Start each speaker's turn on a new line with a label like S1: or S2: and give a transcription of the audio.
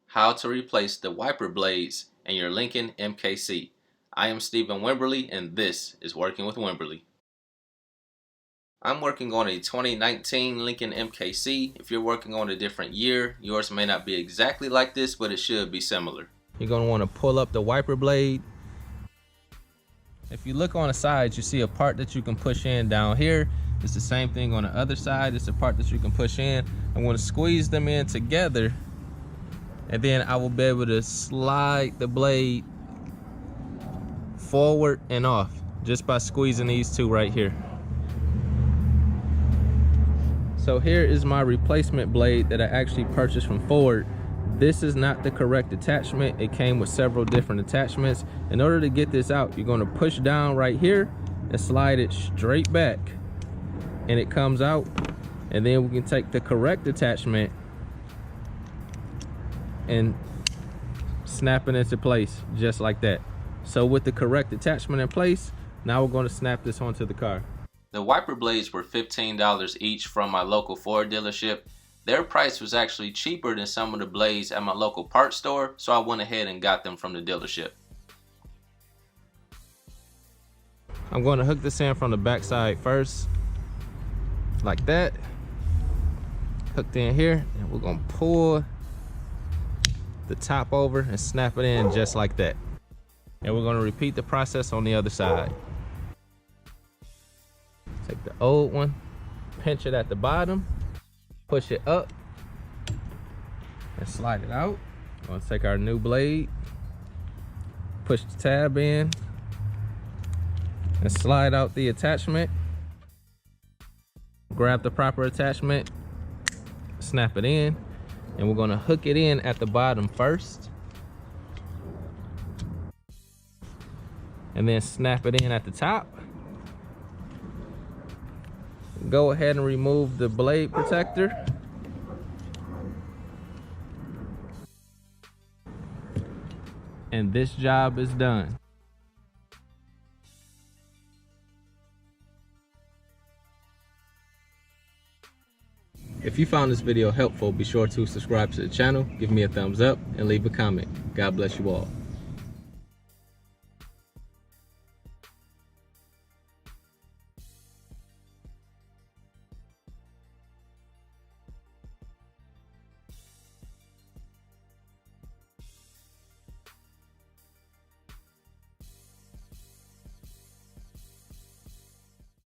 S1: how to replace the wiper blades in your Lincoln MKC. I am Stephen Wimberley and this is Working with Wimberley. I'm working on a 2019 Lincoln MKC. If you're working on a different year, yours may not be exactly like this, but it should be similar. You're going to want to pull up the wiper blade. If you look on the sides, you see a part that you can push in down here. It's the same thing on the other side. It's a part that you can push in. I'm going to squeeze them in together, and then I will be able to slide the blade forward and off just by squeezing these two right here. So here is my replacement blade that I actually purchased from Ford. This is not the correct attachment. It came with several different attachments. In order to get this out, you're going to push down right here and slide it straight back, and it comes out. And then we can take the correct attachment and snap it into place just like that. So with the correct attachment in place, now we're going to snap this onto the car. The wiper blades were $15 each from my local Ford dealership. Their price was actually cheaper than some of the blades at my local parts store, so I went ahead and got them from the dealership. I'm going to hook this in from the back side first, like that. Hooked in here, and we're going to pull the top over and snap it in just like that. And we're going to repeat the process on the other side. Take the old one, pinch it at the bottom, push it up, and slide it out. We're going to take our new blade, push the tab in, and slide out the attachment. Grab the proper attachment, snap it in, and we're going to hook it in at the bottom first, and then snap it in at the top. Go ahead and remove the blade protector. And this job is done. If you found this video helpful, be sure to subscribe to the channel, give me a thumbs up, and leave a comment. God bless you all.